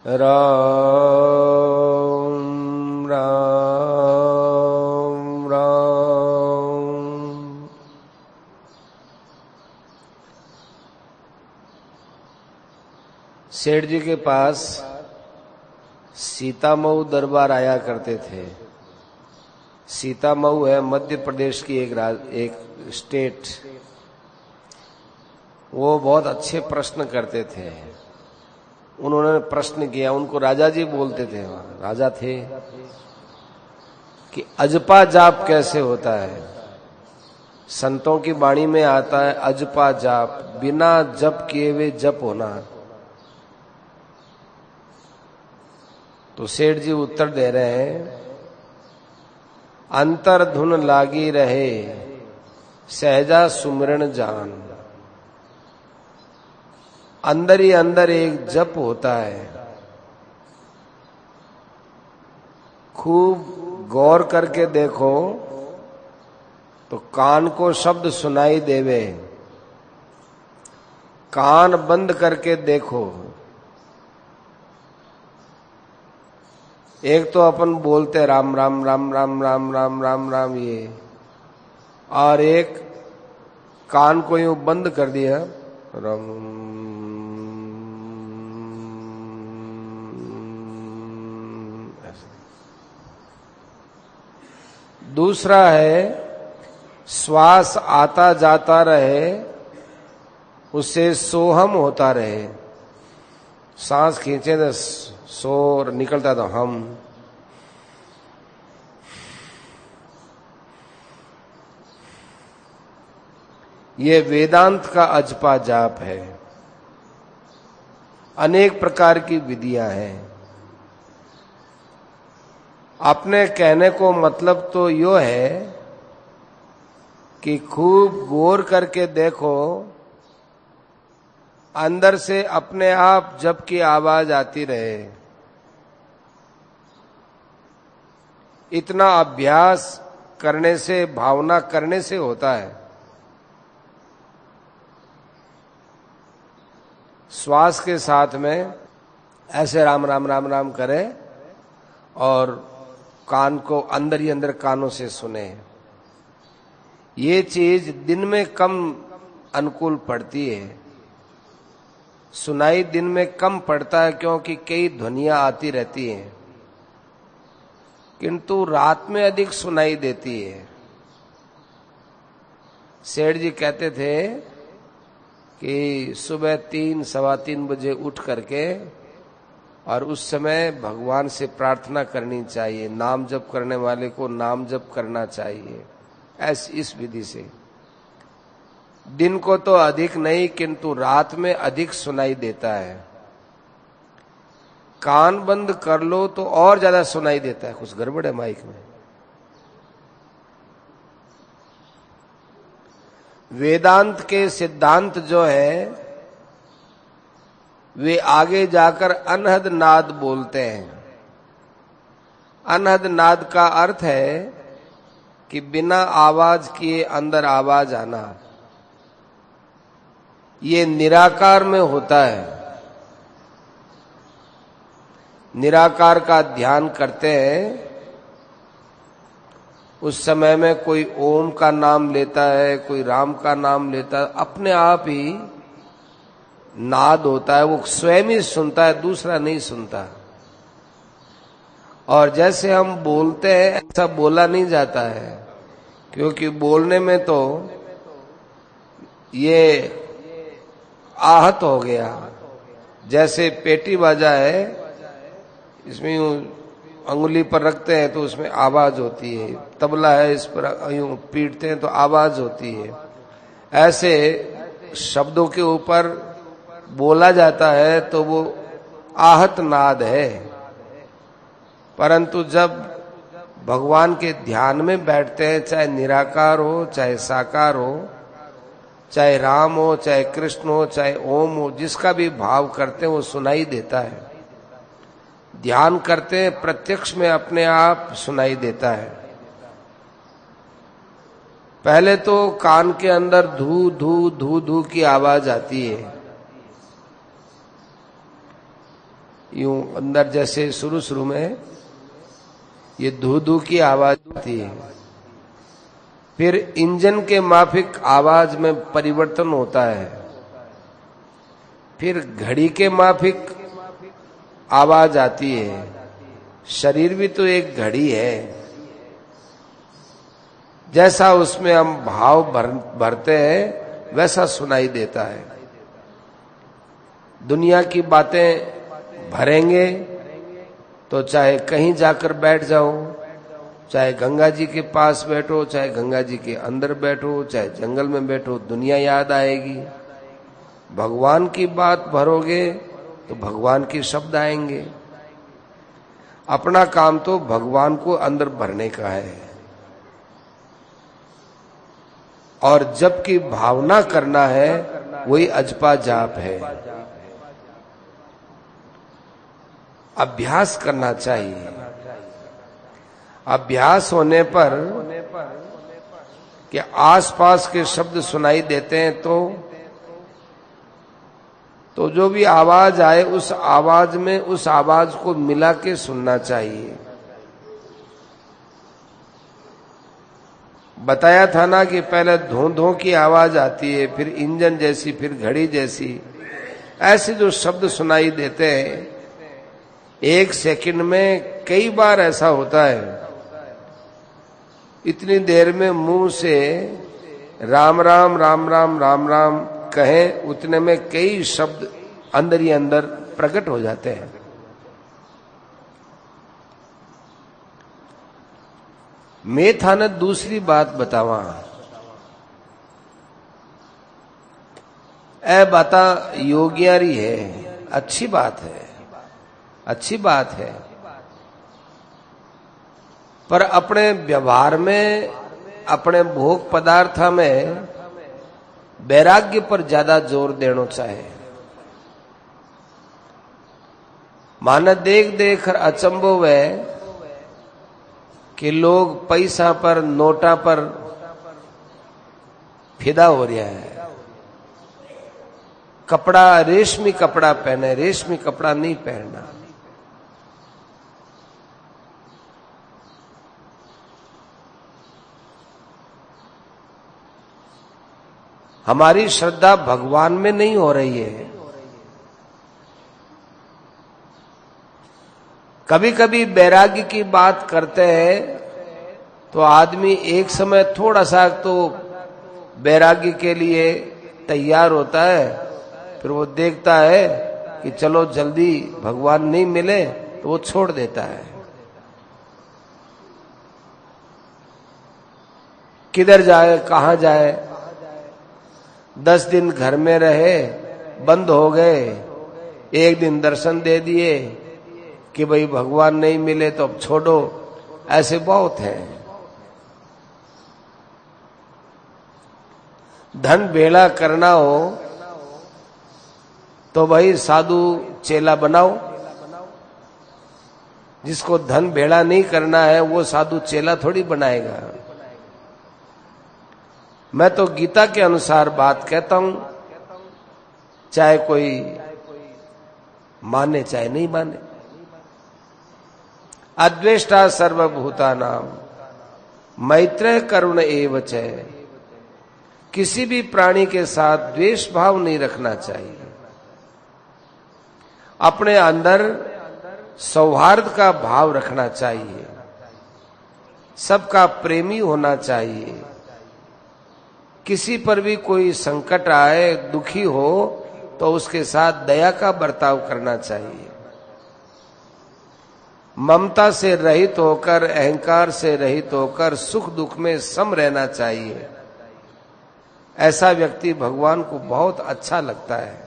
राम राम राम। सेठ जी के पास सीतामऊ दरबार आया करते थे। सीतामऊ है मध्य प्रदेश की एक स्टेट। वो बहुत अच्छे प्रश्न करते थे। उन्होंने प्रश्न किया, उनको राजा जी बोलते थे, राजा थे, कि अजपा जाप कैसे होता है। संतों की वाणी में आता है अजपा जाप, बिना जप किए हुए जप होना। तो सेठ जी उत्तर दे रहे हैं, अंतर धुन लागी रहे सहजा सुमरण जान। अंदर ही अंदर एक जप होता है। खूब गौर करके देखो तो कान को शब्द सुनाई देवे, कान बंद करके देखो। एक तो अपन बोलते राम राम राम राम राम राम राम राम ये, और एक कान को यूं बंद कर दिया राम। दूसरा है श्वास आता जाता रहे, उससे सोहम होता रहे। सांस खींचे तो सो निकलता तो हम। ये वेदांत का अजपा जाप है। अनेक प्रकार की विधियां हैं। अपने कहने को मतलब तो यो है कि खूब गौर करके देखो, अंदर से अपने आप जप की आवाज आती रहे। इतना अभ्यास करने से, भावना करने से होता है। श्वास के साथ में ऐसे राम राम राम राम करें और कान को अंदर ही अंदर कानों से सुने। ये चीज दिन में कम अनुकूल पड़ती है, सुनाई दिन में कम पड़ता है, क्योंकि कई ध्वनियां आती रहती हैं, किंतु रात में अधिक सुनाई देती है। सेठ जी कहते थे कि सुबह 3 सवा 3 बजे उठ करके और उस समय भगवान से प्रार्थना करनी चाहिए। नाम जप करने वाले को नाम जप करना चाहिए। इस विधि से दिन को तो अधिक नहीं, किंतु रात में अधिक सुनाई देता है। कान बंद कर लो तो और ज्यादा सुनाई देता है। कुछ गड़बड़ है माइक में। वेदांत के सिद्धांत जो है वे आगे जाकर अनहद नाद बोलते हैं। अनहद नाद का अर्थ है कि बिना आवाज किए अंदर आवाज आना। ये निराकार में होता है। निराकार का ध्यान करते हैं, उस समय में कोई ओम का नाम लेता है, कोई राम का नाम लेता है, अपने आप ही नाद होता है। वो स्वयं ही सुनता है, दूसरा नहीं सुनता। और जैसे हम बोलते हैं ऐसा बोला नहीं जाता है, क्योंकि बोलने में तो ये आहत हो गया। जैसे पेटी बाजा है, इसमें यूं अंगुली पर रखते हैं तो उसमें आवाज होती है। तबला है, इस पर यूं पीटते हैं तो आवाज होती है। ऐसे शब्दों के ऊपर बोला जाता है तो वो आहत नाद है। परंतु जब भगवान के ध्यान में बैठते हैं, चाहे निराकार हो, चाहे साकार हो, चाहे राम हो, चाहे कृष्ण हो, चाहे ओम हो, जिसका भी भाव करते हैं वो सुनाई देता है। ध्यान करते हैं, प्रत्यक्ष में अपने आप सुनाई देता है। पहले तो कान के अंदर धू धू धू धू की आवाज आती है। यूं अंदर जैसे शुरू शुरू में ये धू धू की आवाज आती है, फिर इंजन के माफिक आवाज में परिवर्तन होता है, फिर घड़ी के माफिक आवाज आती है। शरीर भी तो एक घड़ी है, जैसा उसमें हम भाव भरते हैं वैसा सुनाई देता है। दुनिया की बातें भरेंगे तो चाहे कहीं जाकर बैठ जाओ, चाहे गंगा जी के पास बैठो, चाहे गंगा जी के अंदर बैठो, चाहे जंगल में बैठो, दुनिया याद आएगी। भगवान की बात भरोगे तो भगवान के शब्द आएंगे। अपना काम तो भगवान को अंदर भरने का है, और जबकि भावना करना है वही अजपा जाप है। अभ्यास करना चाहिए। अभ्यास होने पर कि आसपास के शब्द सुनाई देते हैं तो जो भी आवाज आए उस आवाज में उस आवाज को मिला के सुनना चाहिए। बताया था ना कि पहले धों धों की आवाज आती है, फिर इंजन जैसी, फिर घड़ी जैसी, ऐसे जो शब्द सुनाई देते हैं एक सेकंड में कई बार ऐसा होता है। इतनी देर में मुंह से राम राम राम राम राम राम कहें, उतने में कई शब्द अंदर ही अंदर प्रकट हो जाते हैं। मैं थाने दूसरी बात बतावा, ए बाता योगियारी है, अच्छी बात है, अच्छी बात है, पर अपने व्यवहार में, अपने भोग पदार्थ में वैराग्य पर ज्यादा जोर देना चाहिए। माना देख देख अचंभव है कि लोग पैसा पर, नोटा पर फिदा हो रहा है। कपड़ा रेशमी कपड़ा पहने, रेशमी कपड़ा नहीं पहनना। हमारी श्रद्धा भगवान में नहीं हो रही है। कभी कभी वैराग्य की बात करते हैं तो आदमी एक समय थोड़ा सा तो वैराग्य के लिए तैयार होता है, फिर वो देखता है कि चलो जल्दी भगवान नहीं मिले तो वो छोड़ देता है। किधर जाए, कहां जाए, 10 दिन घर में रहे, बंद हो गए, एक दिन दर्शन दे दिए कि भाई भगवान नहीं मिले तो अब छोड़ो, ऐसे बहुत हैं। धन भेड़ा करना हो तो भाई साधु चेला बनाओ, जिसको धन भेड़ा नहीं करना है वो साधु चेला थोड़ी बनाएगा। मैं तो गीता के अनुसार बात कहता हूं, चाहे कोई माने चाहे नहीं माने। अद्वेष्टा सर्वभूतानां मैत्रेय करुण एव च। किसी भी प्राणी के साथ द्वेष भाव नहीं रखना चाहिए। अपने अंदर सौहार्द का भाव रखना चाहिए, सबका प्रेमी होना चाहिए। किसी पर भी कोई संकट आए, दुखी हो तो उसके साथ दया का बर्ताव करना चाहिए। ममता से रहित होकर, अहंकार से रहित होकर सुख दुख में सम रहना चाहिए। ऐसा व्यक्ति भगवान को बहुत अच्छा लगता है।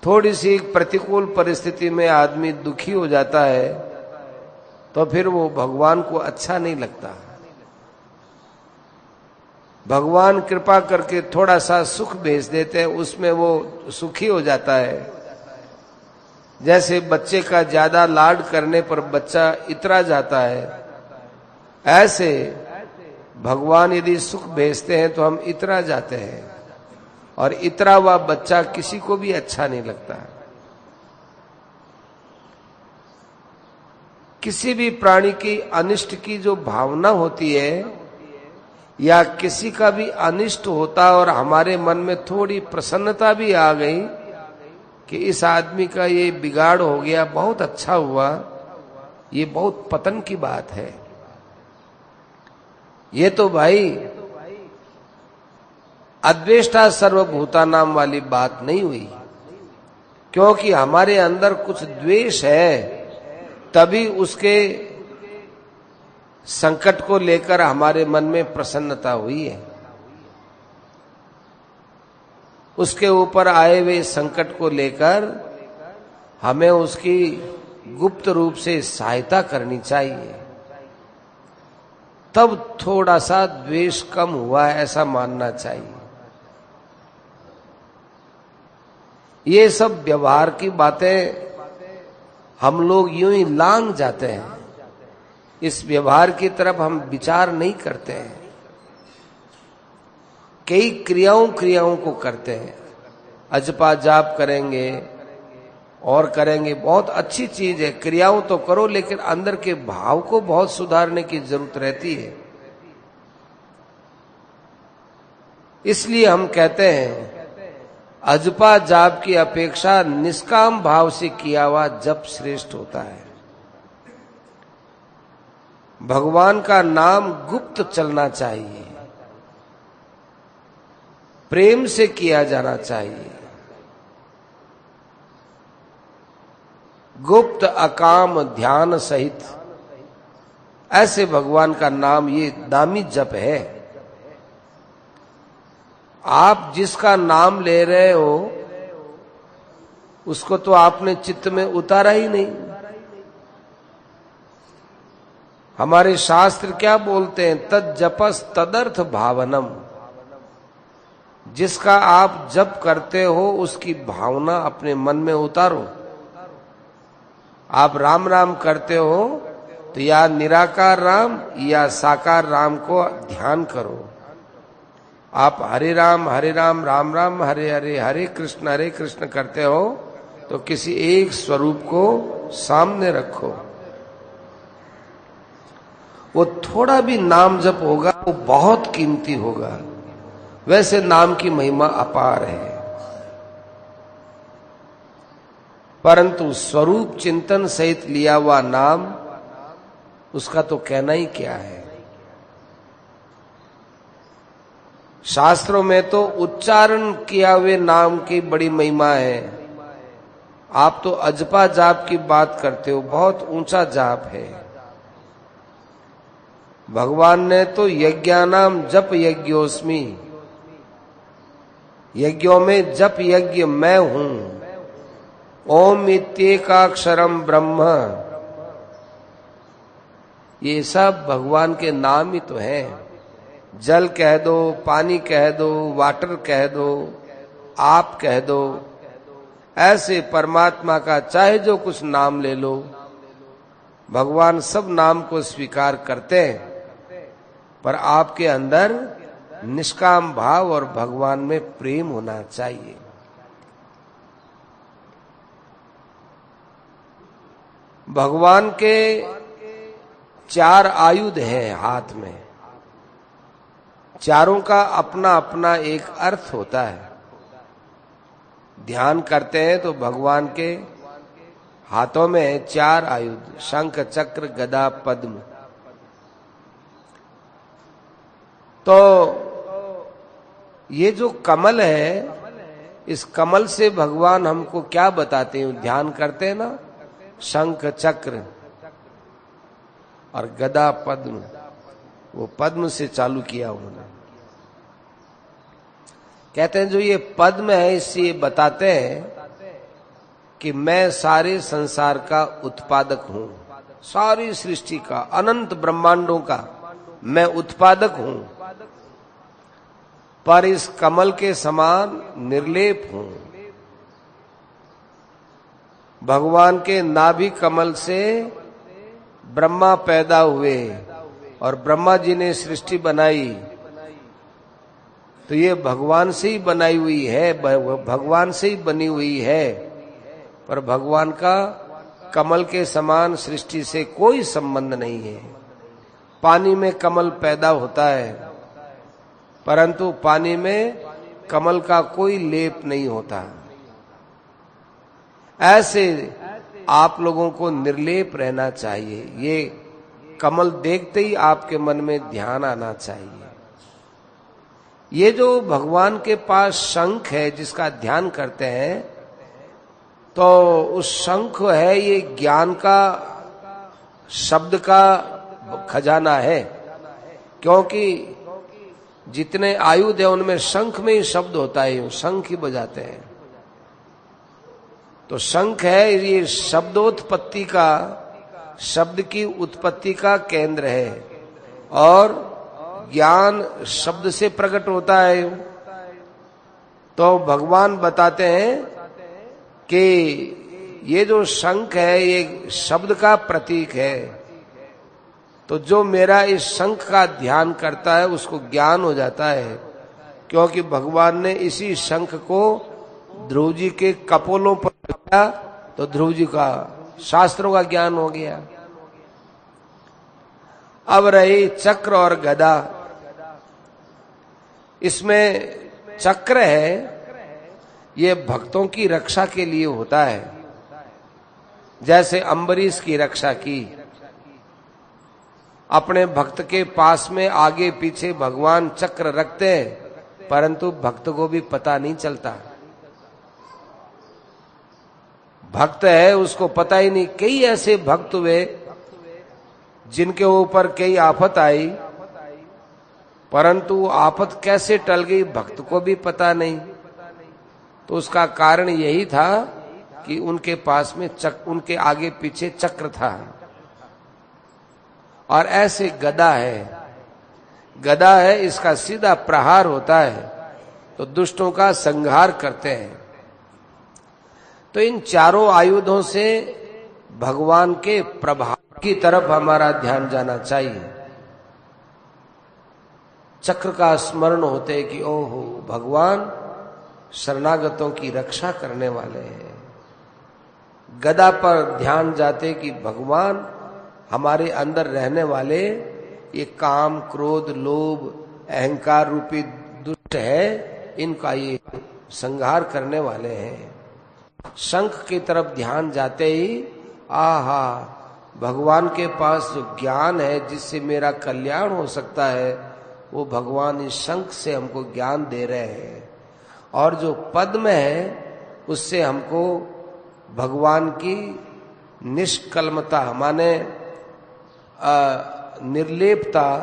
थोड़ी सी प्रतिकूल परिस्थिति में आदमी दुखी हो जाता है तो फिर वो भगवान को अच्छा नहीं लगता। भगवान कृपा करके थोड़ा सा सुख भेज देते हैं, उसमें वो सुखी हो जाता है। जैसे बच्चे का ज्यादा लाड करने पर बच्चा इतरा जाता है, ऐसे भगवान यदि सुख भेजते हैं तो हम इतरा जाते हैं। और इतरा हुआ बच्चा किसी को भी अच्छा नहीं लगता। किसी भी प्राणी की अनिष्ट की जो भावना होती है या किसी का भी अनिष्ट होता और हमारे मन में थोड़ी प्रसन्नता भी आ गई कि इस आदमी का ये बिगाड़ हो गया, बहुत अच्छा हुआ, ये बहुत पतन की बात है। ये तो भाई अद्वेष्टा सर्वभूतानाम वाली बात नहीं हुई, क्योंकि हमारे अंदर कुछ द्वेष है, तभी उसके संकट को लेकर हमारे मन में प्रसन्नता हुई है। उसके ऊपर आए हुए संकट को लेकर हमें उसकी गुप्त रूप से सहायता करनी चाहिए, तब थोड़ा सा द्वेष कम हुआ है ऐसा मानना चाहिए। ये सब व्यवहार की बातें हम लोग यूं ही लांग जाते हैं, इस व्यवहार की तरफ हम विचार नहीं करते हैं। कई क्रियाओं को करते हैं, अजपा जाप करेंगे और करेंगे, बहुत अच्छी चीज है, क्रियाओं तो करो, लेकिन अंदर के भाव को बहुत सुधारने की जरूरत रहती है। इसलिए हम कहते हैं अजपा जाप की अपेक्षा निष्काम भाव से किया हुआ जप श्रेष्ठ होता है। भगवान का नाम गुप्त चलना चाहिए, प्रेम से किया जाना चाहिए, गुप्त अकाम ध्यान सहित। ऐसे भगवान का नाम ये दामी जप है। आप जिसका नाम ले रहे हो उसको तो आपने चित्त में उतारा ही नहीं। हमारे शास्त्र क्या बोलते हैं, तद जपस तदर्थ भावनम। जिसका आप जप करते हो उसकी भावना अपने मन में उतारो। आप राम राम करते हो तो या निराकार राम या साकार राम को ध्यान करो। आप हरे राम राम राम हरे हरे, हरे कृष्ण करते हो तो किसी एक स्वरूप को सामने रखो। वो थोड़ा भी नाम जप होगा वो बहुत कीमती होगा। वैसे नाम की महिमा अपार है, परंतु स्वरूप चिंतन सहित लिया हुआ नाम, उसका तो कहना ही क्या है। शास्त्रों में तो उच्चारण किया हुए नाम की बड़ी महिमा है। आप तो अजपा जाप की बात करते हो, बहुत ऊंचा जाप है। भगवान ने तो यज्ञानाम जप यज्ञोस्मि, यज्ञों में जप यज्ञ मैं हूं। ओम इत्येकाक्षरम ब्रह्म, ये सब भगवान के नाम ही तो हैं। जल कह दो, पानी कह दो, वाटर कह दो, आप कह दो, ऐसे परमात्मा का चाहे जो कुछ नाम ले लो, भगवान सब नाम को स्वीकार करते हैं। पर आपके अंदर निष्काम भाव और भगवान में प्रेम होना चाहिए। भगवान के 4 आयुध हैं हाथ में, चारों का अपना अपना एक अर्थ होता है। ध्यान करते हैं तो भगवान के हाथों में 4 आयुध, शंख चक्र गदा पद्म। तो ये जो कमल है, इस कमल से भगवान हमको क्या बताते हैं, ध्यान करते हैं ना, शंख चक्र और गदा पद्म, वो पद्म से चालू किया उन्होंने। कहते हैं जो ये पद्म है, इससे ये बताते हैं कि मैं सारे संसार का उत्पादक हूं, सारी सृष्टि का, अनंत ब्रह्मांडों का मैं उत्पादक हूं, पर इस कमल के समान निर्लेप हूं। भगवान के नाभि कमल से ब्रह्मा पैदा हुए और ब्रह्मा जी ने सृष्टि बनाई। तो ये भगवान से ही बनाई हुई है, भगवान से ही बनी हुई है, पर भगवान का कमल के समान सृष्टि से कोई संबंध नहीं है। पानी में कमल पैदा होता है, परंतु पानी में कमल का कोई लेप नहीं होता। ऐसे आप लोगों को निर्लेप रहना चाहिए। ये कमल देखते ही आपके मन में ध्यान आना चाहिए। ये जो भगवान के पास शंख है जिसका ध्यान करते हैं, तो उस शंख है ये ज्ञान का, शब्द का खजाना है। क्योंकि जितने आयुध है उनमें शंख में ही शब्द होता है, शंख ही बजाते हैं। तो शंख है ये शब्दोत्पत्ति का, शब्द की उत्पत्ति का केंद्र है, और ज्ञान शब्द से प्रकट होता है। तो भगवान बताते हैं कि ये जो शंख है ये शब्द का प्रतीक है। तो जो मेरा इस शंख का ध्यान करता है उसको ज्ञान हो जाता है, क्योंकि भगवान ने इसी शंख को ध्रुव जी के कपोलों पर रखा, तो ध्रुव जी का शास्त्रों का ज्ञान हो गया। अब रही चक्र और गदा। इसमें चक्र है, ये भक्तों की रक्षा के लिए होता है। जैसे अम्बरीश की रक्षा की, अपने भक्त के पास में आगे पीछे भगवान चक्र रखते हैं, परंतु भक्त को भी पता नहीं चलता। भक्त है उसको पता ही नहीं। कई ऐसे भक्त हुए जिनके ऊपर कई आफत आई, परंतु आफत कैसे टल गई भक्त को भी पता नहीं। तो उसका कारण यही था कि उनके पास में उनके आगे पीछे चक्र था। और ऐसे गदा है, गदा है, इसका सीधा प्रहार होता है तो दुष्टों का संहार करते हैं। तो इन चारों आयुधों से भगवान के प्रभाव की तरफ हमारा ध्यान जाना चाहिए। चक्र का स्मरण होते कि ओहो भगवान शरणागतों की रक्षा करने वाले हैं। गदा पर ध्यान जाते कि भगवान हमारे अंदर रहने वाले ये काम, क्रोध, लोभ, अहंकार रूपी दुष्ट है, इनका ये संहार करने वाले हैं। शंख की तरफ ध्यान जाते ही आहा भगवान के पास जो ज्ञान है जिससे मेरा कल्याण हो सकता है, वो भगवान इस शंख से हमको ज्ञान दे रहे हैं। और जो पद्म है उससे हमको भगवान की निष्कलमता माने निर्लेपता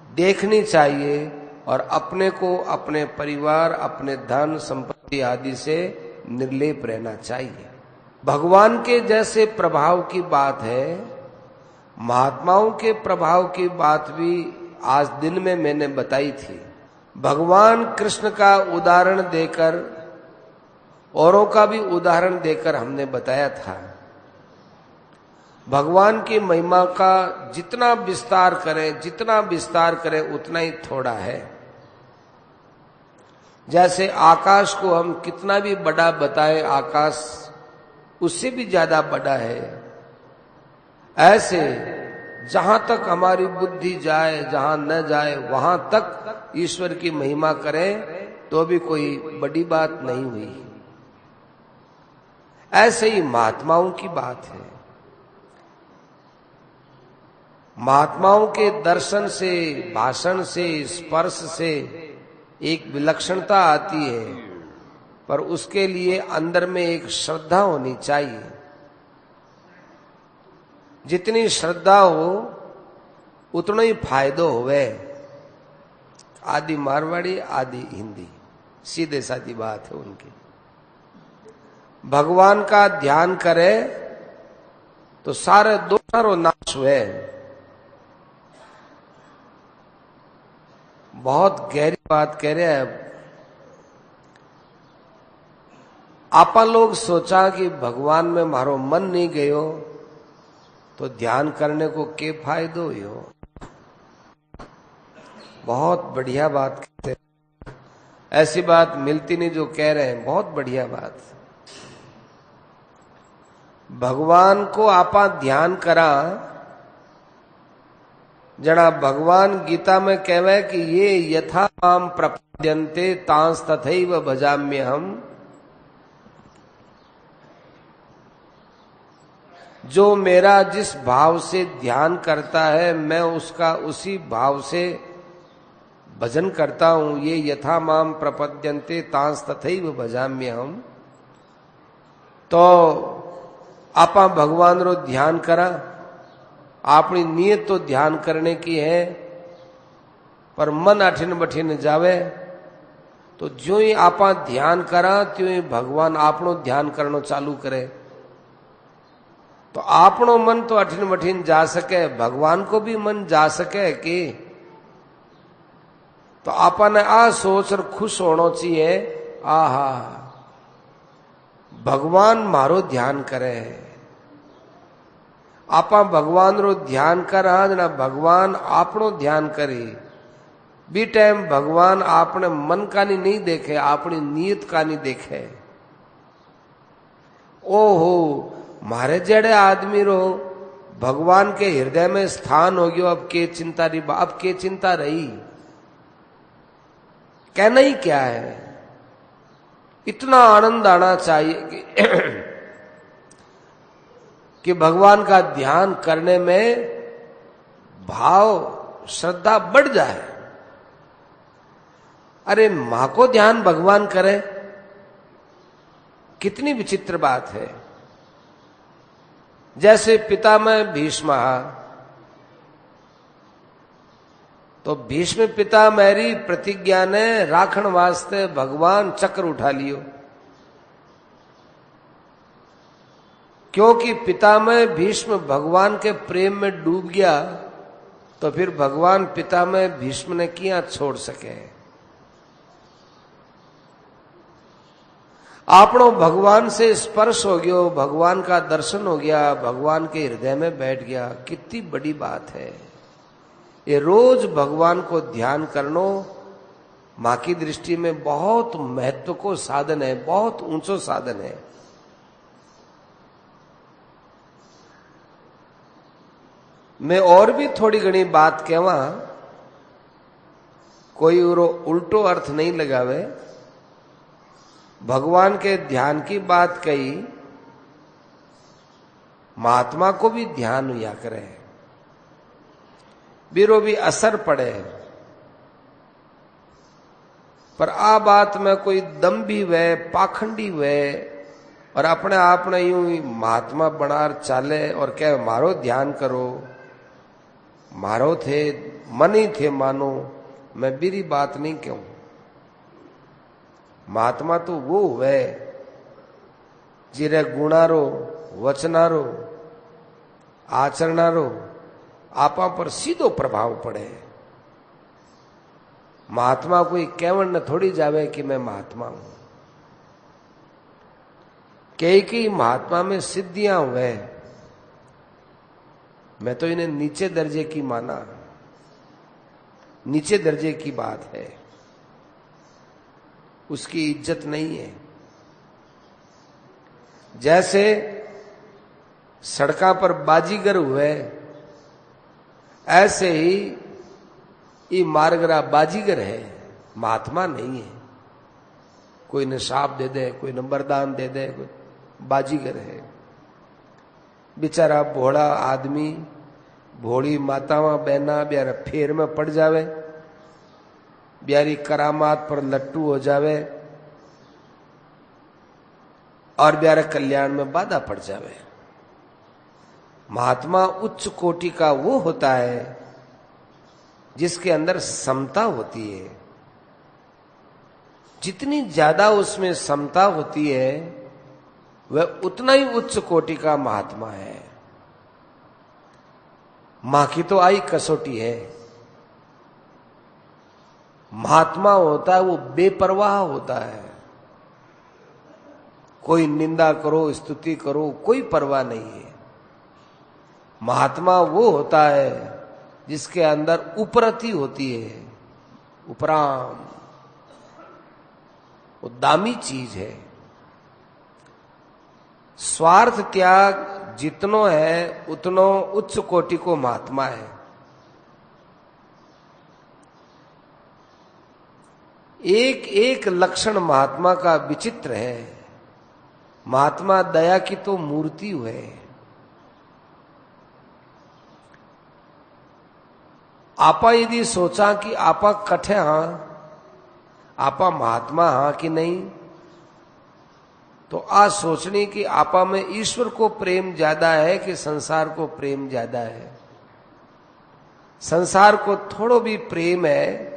देखनी चाहिए, और अपने को, अपने परिवार, अपने धन संपत्ति आदि से निर्लेप रहना चाहिए। भगवान के जैसे प्रभाव की बात है, महात्माओं के प्रभाव की बात भी आज दिन में मैंने बताई थी। भगवान कृष्ण का उदाहरण देकर, औरों का भी उदाहरण देकर हमने बताया था। भगवान की महिमा का जितना विस्तार करें उतना ही थोड़ा है। जैसे आकाश को हम कितना भी बड़ा बताएं, आकाश उससे भी ज्यादा बड़ा है। ऐसे जहां तक हमारी बुद्धि जाए, जहां न जाए, वहां तक ईश्वर की महिमा करें तो भी कोई बड़ी बात नहीं हुई। ऐसे ही महात्माओं की बात है। महात्माओं के दर्शन से, भाषण से, स्पर्श से एक विलक्षणता आती है, पर उसके लिए अंदर में एक श्रद्धा होनी चाहिए। जितनी श्रद्धा हो उतना ही फायदो होवे। आदि मारवाड़ी, आदि हिंदी, सीधे साधी बात है उनकी। भगवान का ध्यान करे तो सारे दोषों नाश हुए। बहुत गहरी बात कह रहे हैं। आपा लोग सोचा कि भगवान में मारो मन नहीं गयो तो ध्यान करने को के फायदो हो। बहुत बढ़िया बात कहते हैं। ऐसी बात मिलती नहीं जो कह रहे हैं, बहुत बढ़िया बात। भगवान को आपा ध्यान करा, जना भगवान गीता में कहवे कि ये यथा माम प्रपद्यन्ते तांस तथैव भजाम्य हम। जो मेरा जिस भाव से ध्यान करता है मैं उसका उसी भाव से भजन करता हूं। ये यथा माम प्रपद्यन्ते तांस तथैव भजाम्य हम। तो आपा भगवान रो ध्यान करा, अपनी नीयत तो ध्यान करने की है, पर मन अठिन बठिन जावे तो जो ही आपा ध्यान करा त्यों ही भगवान आपनो ध्यान करनो चालू करे। तो आपनो मन तो अठिन बठिन जा सके, भगवान को भी मन जा सके कि तो आपा ने आ सोच और खुश होना चाहिए, आहा भगवान मारो ध्यान करे। आपा भगवान रो ध्यान करा जना भगवान आपनो ध्यान करे। बी टाइम भगवान आपने मन का नहीं देखे, अपनी नीयत का नहीं देखे। ओहो मारे जड़े आदमी रो भगवान के हृदय में स्थान हो गयो, अब के चिंता रही, अब के चिंता रही, कहना ही क्या है। इतना आनंद आना चाहिए कि भगवान का ध्यान करने में भाव श्रद्धा बढ़ जाए। अरे मां को ध्यान भगवान करे, कितनी विचित्र बात है। जैसे पितामह भीष्म, तो भीष्म पितामहरी प्रतिज्ञा ने राखण वास्ते भगवान चक्र उठा लियो, क्योंकि पितामह भीष्म भगवान के प्रेम में डूब गया, तो फिर भगवान पितामह भीष्म ने क्या छोड़ सके। आपनो भगवान से स्पर्श हो गयो, भगवान का दर्शन हो गया, भगवान के हृदय में बैठ गया, कितनी बड़ी बात है। ये रोज भगवान को ध्यान करनो मां की दृष्टि में बहुत महत्व को साधन है, बहुत ऊंचो साधन है। मैं और भी थोड़ी घनी बात कहवा, कोई उल्टो अर्थ नहीं लगावे। भगवान के ध्यान की बात कही, महात्मा को भी ध्यान हुआ करे, बीरो भी असर पड़े। पर आ बात में कोई दम्भी वे पाखंडी वे और अपने आप ने यूं ही महात्मा बनार चाले और कहे मारो ध्यान करो, मारो थे मन ही थे मानो, मैं बीरी बात नहीं कहूं। महात्मा तो वो हुए जिरे गुणारो, वचनारो, आचरणारो आपा पर सीधो प्रभाव पड़े। महात्मा कोई केवल न थोड़ी जावे कि मैं महात्मा हूं। कई महात्मा में सिद्धियां हुए, मैं तो इन्हें नीचे दर्जे की माना, नीचे दर्जे की बात है, उसकी इज्जत नहीं है। जैसे सड़का पर बाजीगर हुए, ऐसे ही ये मारगरा बाजीगर है, महात्मा नहीं है। कोई ने शाप दे दे, कोई ने वरदान दे दे, कोई बाजीगर है। बेचारा भोला आदमी, भोली मातावा बहना ब्यारा फेर में पड़ जावे, ब्यारी करामात पर लट्टू हो जावे और ब्यारे कल्याण में बाधा पड़ जावे। महात्मा उच्च कोटि का वो होता है जिसके अंदर समता होती है। जितनी ज्यादा उसमें समता होती है वह उतना ही उच्च कोटि का महात्मा है। मां की तो आई कसौटी है। महात्मा होता है वो बेपरवाह होता है, कोई निंदा करो स्तुति करो कोई परवाह नहीं है। महात्मा वो होता है जिसके अंदर उपरति होती है, उपराम। वो दामी चीज है। स्वार्थ त्याग जितनो है उतनो उच्च कोटि को महात्मा है। एक एक लक्षण महात्मा का विचित्र है। महात्मा दया की तो मूर्ति है। आपा यदि सोचा कि आपा कठे हां, आपा महात्मा हां कि नहीं, तो आज सोचनी कि आपा में ईश्वर को प्रेम ज्यादा है कि संसार को प्रेम ज्यादा है। संसार को थोड़ो भी प्रेम है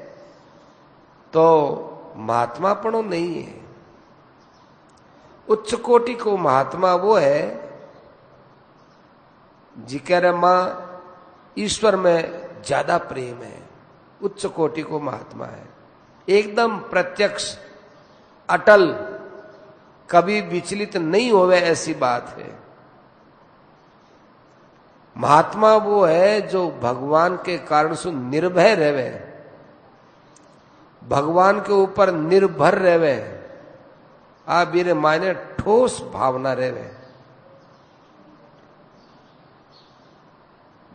तो महात्मापणो नहीं है। उच्च कोटि को महात्मा वो है जिकर मां ईश्वर में ज्यादा प्रेम है। उच्च कोटि को महात्मा है, एकदम प्रत्यक्ष, अटल, कभी विचलित नहीं होवे, ऐसी बात है। महात्मा वो है जो भगवान के कारण से निर्भय रहवे, भगवान के ऊपर निर्भर रहवे। आ मेरे मायने ठोस भावना रहवे।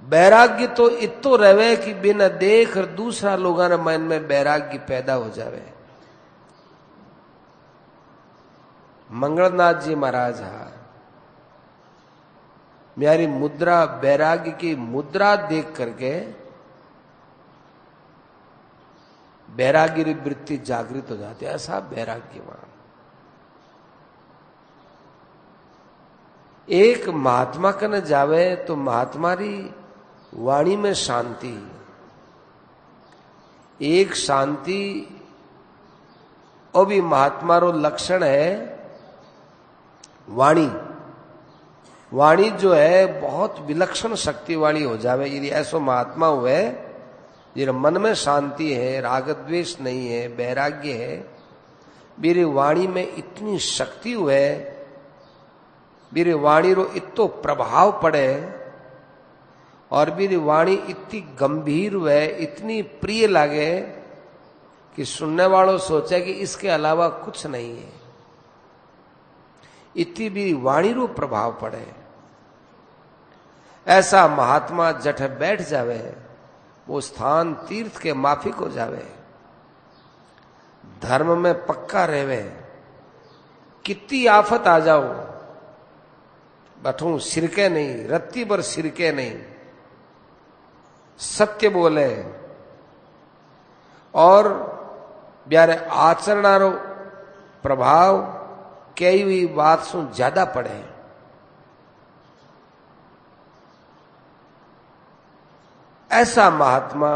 बैराग्य तो इतो रहवे कि बिना देख दूसरा लोगों ने मन में बैराग्य पैदा हो जावे। मंगलनाथ जी महाराज मेरी मुद्रा, बैराग्य की मुद्रा देख करके बैराग्य वृत्ति जागृत हो जाती है। ऐसा बैराग्यवान एक महात्मा कन जावे तो महात्मा री वाणी में शांति, एक शांति और भी महात्मा रो लक्षण है। वाणी, वाणी जो है बहुत विलक्षण शक्ति वाली हो जावे यदि ऐसो महात्मा हुए जिन मन में शांति है, राग द्वेष नहीं है, वैराग्य है। मेरी वाणी में इतनी शक्ति हुए, मेरी वाणी रो इतो प्रभाव पड़े और मेरी वाणी इतनी गंभीर हुए, इतनी प्रिय लागे कि सुनने वालों सोचे कि इसके अलावा कुछ नहीं है। इतनी भी वाणी रो प्रभाव पड़े। ऐसा महात्मा जठ बैठ जावे, वो स्थान तीर्थ के माफिक हो जावे, धर्म में पक्का रहवे। कितनी आफत आ जाओ बठू सिरके नहीं, रत्ती भर सिरके नहीं, सत्य बोले और ब्यारे आचरणारो प्रभाव कई हुई बात सु ज्यादा पड़े। ऐसा महात्मा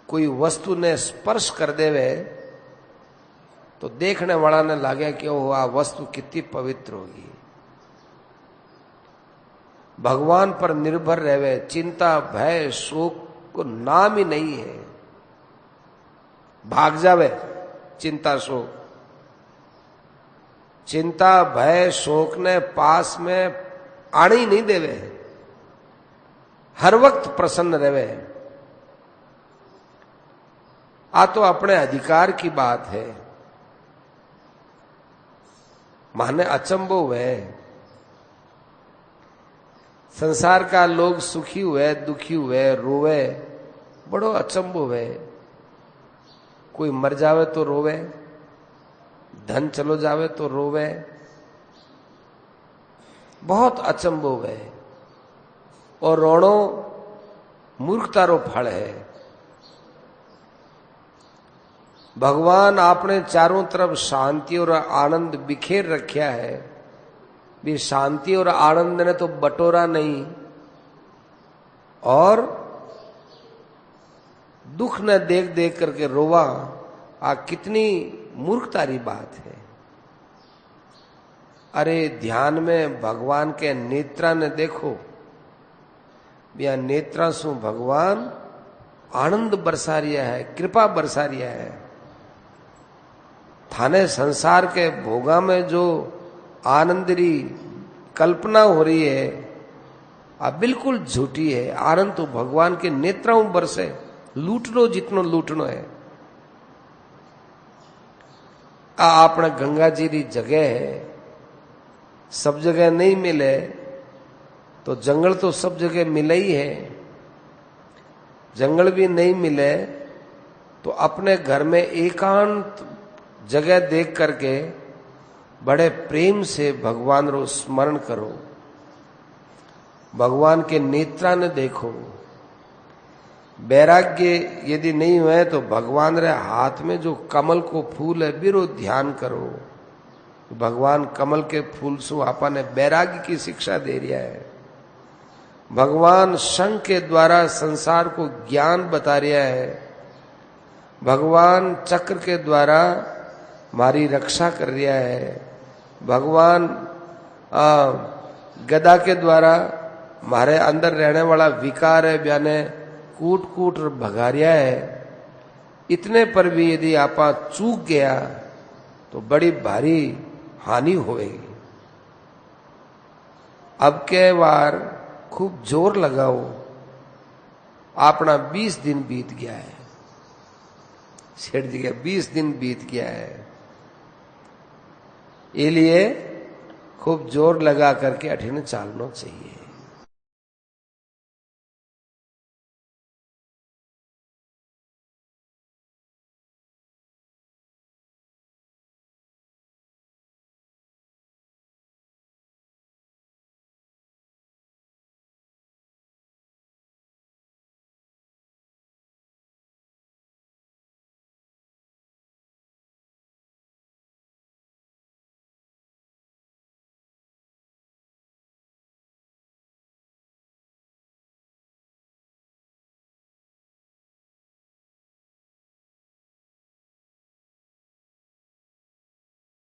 कोई वस्तु ने स्पर्श कर देवे तो देखने वाला ने लगे कि वो आ वस्तु कितनी पवित्र होगी। भगवान पर निर्भर रहवे, चिंता भय शोक को नाम ही नहीं है। भाग जावे चिंता शोक, चिंता भय शोक ने पास में आने ही नहीं देवे। हर वक्त प्रसन्न रहे। आ तो अपने अधिकार की बात है। माने अचंभो हुए, संसार का लोग सुखी हुए, दुखी हुए, रोवे, बड़ो अचंभो हुए। कोई मर जावे तो रोवे, धन चलो जावे तो रोवे, बहुत अचंभो हुए। और रोणो मूर्खतारो फल है। भगवान आपने चारों तरफ शांति और आनंद बिखेर रखा है। भी शांति और आनंद ने तो बटोरा नहीं और दुख न देख देख करके रोवा। आ कितनी मूर्खतारी बात है। अरे ध्यान में भगवान के नेत्रा ने देखो, बिया नेत्रा सु भगवान आनंद बरसा रिया है, कृपा बरसा रिया है। थाने संसार के भोगा में जो आनंद री कल्पना हो रही है अब बिल्कुल झूठी है। आनंद तो भगवान के नेत्रों बरसे, लूट लो जितनो लूटनो है। आपने गंगा जी की जगह है, सब जगह नहीं मिले तो जंगल तो सब जगह मिले ही है, जंगल भी नहीं मिले तो अपने घर में एकांत जगह देख करके बड़े प्रेम से भगवान रो स्मरण करो, भगवान के नेत्रा ने देखो। वैराग्य यदि नहीं हुए तो भगवान रे हाथ में जो कमल को फूल है बिरो ध्यान करो। भगवान कमल के फूल सु आपने वैराग्य की शिक्षा दे रहा है। भगवान शंख के द्वारा संसार को ज्ञान बता रहा है। भगवान चक्र के द्वारा हमारी रक्षा कर रहा है। भगवान गदा के द्वारा हमारे अंदर रहने वाला विकार है ब्याने कूट कूट भगा रहा है। इतने पर भी यदि आपा चूक गया तो बड़ी भारी हानि होगी। अब के बार खूब जोर लगाओ, अपना 20 दिन बीत गया है। सेठ जी का 20 दिन बीत गया है, ये लिए खूब जोर लगा करके अठिन चालना चाहिए।